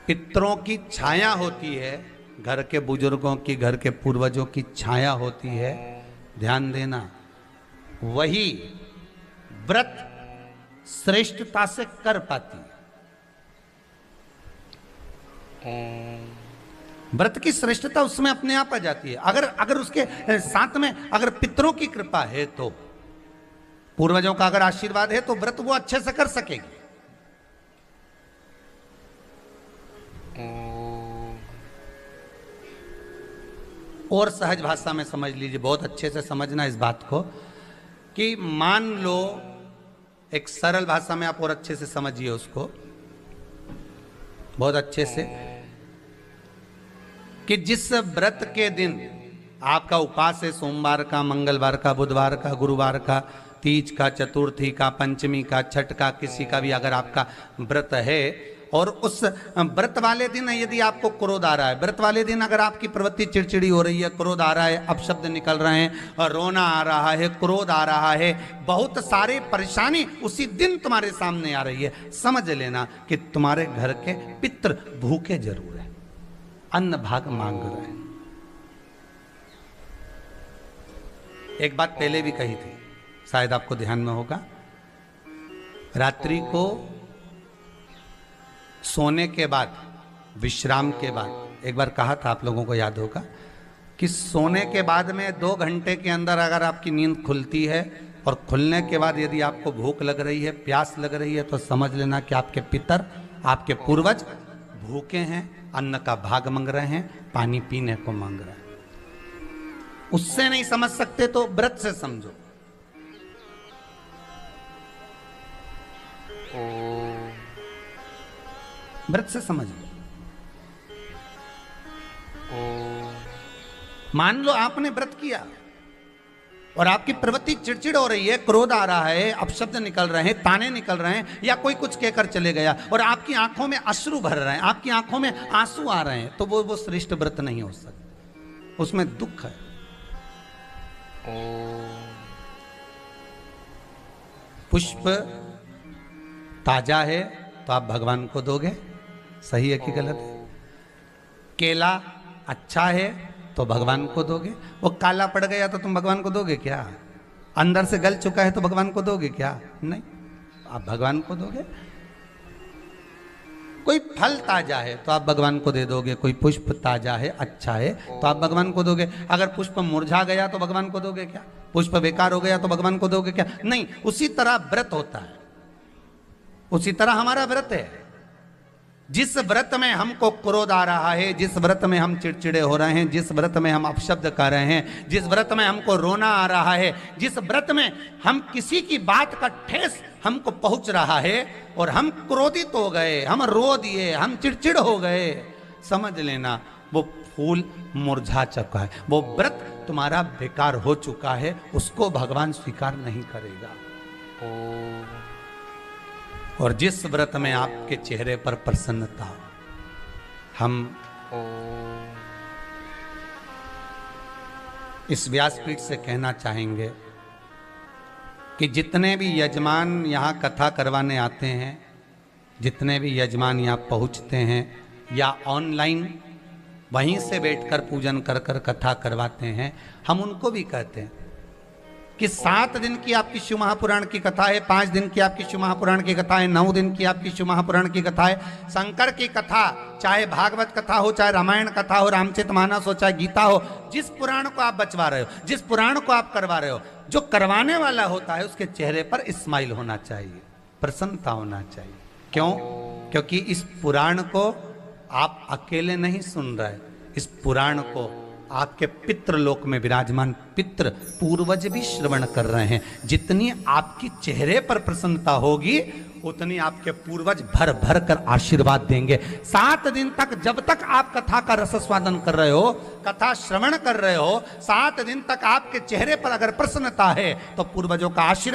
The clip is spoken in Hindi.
पितरों की छाया होती है, घर के बुजुर्गों की, घर के पूर्वजों की छाया होती है, ध्यान देना, वही व्रत श्रेष्ठता से कर पाती है। व्रत की श्रेष्ठता उसमें अपने आप आ जाती है। अगर उसके साथ में अगर पितरों की कृपा है, तो पूर्वजों का अगर आशीर्वाद है, तो व्रत वो अच्छे से कर सकेगी। और सहज भाषा में समझ लीजिए, बहुत अच्छे से समझना इस बात को, कि मान लो, एक सरल भाषा में आप और अच्छे से समझिए उसको, बहुत अच्छे से, कि जिस व्रत के दिन आपका उपवास है, सोमवार का, मंगलवार का, बुधवार का, गुरुवार का, तीज का, चतुर्थी का, पंचमी का, छठ का, किसी का भी अगर आपका व्रत है, और उस व्रत वाले दिन यदि आपको क्रोध आ रहा है, व्रत वाले दिन अगर आपकी प्रवृत्ति चिड़चिड़ी हो रही है, क्रोध आ रहा है, अपशब्द निकल रहे हैं, और रोना आ रहा है, क्रोध आ रहा है, बहुत सारी परेशानी उसी दिन तुम्हारे सामने आ रही है, समझ लेना कि तुम्हारे घर के पितृ भूखे जरूर है, अन्न भाग मांग रहे हैं। एक बात पहले भी कही थी, शायद आपको ध्यान में होगा, रात्रि को सोने के बाद, विश्राम के बाद, एक बार कहा था, आप लोगों को याद होगा, कि सोने के बाद में 2 घंटे के अंदर अगर आपकी नींद खुलती है, और खुलने के बाद यदि आपको भूख लग रही है, प्यास लग रही है, तो समझ लेना कि आपके पितर, आपके पूर्वज भूखे हैं, अन्न का भाग मांग रहे हैं, पानी पीने को मांग रहे हैं। उससे नहीं समझ सकते तो व्रत से समझो। व्रत से समझ लो। मान लो आपने व्रत किया और आपकी प्रवृत्ति चिड़चिड़ हो रही है, क्रोध आ रहा है, अपशब्द निकल रहे हैं, ताने निकल रहे हैं, या कोई कुछ कहकर चले गया, और आपकी आंखों में अश्रु भर रहे हैं, आपकी आंखों में आंसू आ रहे हैं, तो वो श्रेष्ठ व्रत नहीं हो सकता, उसमें दुख है। पुष्प ताजा है तो आप भगवान को दोगे, सही है कि गलत है? केला अच्छा है तो भगवान को दोगे, वो काला पड़ गया तो तुम भगवान को दोगे क्या? अंदर से गल चुका है तो भगवान को दोगे क्या? नहीं, आप भगवान को दोगे। कोई फल ताजा है तो आप भगवान को दे दोगे, कोई पुष्प ताजा है, अच्छा है, तो आप भगवान को दोगे। अगर पुष्प मुरझा गया तो भगवान को दोगे क्या? पुष्प बेकार हो गया तो भगवान को दोगे क्या? नहीं। उसी तरह व्रत होता है, उसी तरह हमारा व्रत है। जिस व्रत में हमको क्रोध आ रहा है, जिस व्रत में हम चिड़चिड़े हो रहे हैं, जिस व्रत में हम अपशब्द कर रहे हैं, जिस व्रत में हमको रोना आ रहा है, जिस व्रत में हम किसी की बात का ठेस हमको पहुंच रहा है और हम क्रोधित हो गए, हम रो दिए, हम चिड़चिड़ हो गए, समझ लेना वो फूल मुरझा चुका है, वो व्रत तुम्हारा बेकार हो चुका है, उसको भगवान स्वीकार नहीं करेगा। और जिस व्रत में आपके चेहरे पर प्रसन्नता, हम इस व्यासपीठ से कहना चाहेंगे कि जितने भी यजमान यहाँ कथा करवाने आते हैं, जितने भी यजमान यहाँ पहुँचते हैं या ऑनलाइन वहीं से बैठकर पूजन कर कर कथा करवाते हैं, हम उनको भी कहते हैं कि 7 दिन की आपकी शिव महापुराण की कथा है, 5 दिन की आपकी शिव महापुराण की कथा है, 9 दिन की आपकी शिव महापुराण की कथा है। शंकर की कथा, चाहे भागवत कथा हो, चाहे रामायण कथा हो, रामचरितमानस हो, चाहे गीता हो, जिस पुराण को आप बचवा रहे हो, जिस पुराण को आप करवा रहे हो, जो करवाने वाला होता है उसके चेहरे पर स्माइल होना चाहिए, प्रसन्नता होना चाहिए। क्यों? क्योंकि इस पुराण को आप अकेले नहीं सुन रहे, इस पुराण को आपके पितृ लोक में विराजमान पितृ पूर्वज भी श्रवण कर रहे हैं। जितनी आपकी चेहरे पर प्रसन्नता होगी, उतनी आपके पूर्वज भर भर कर आशीर्वाद देंगे। 7 दिन तक, जब तक आप कथा का रसस्वादन कर रहे हो, कथा श्रवण कर रहे हो, 7 दिन तक आपके चेहरे पर अगर प्रसन्नता है तो पूर्वजों का आशीर्वाद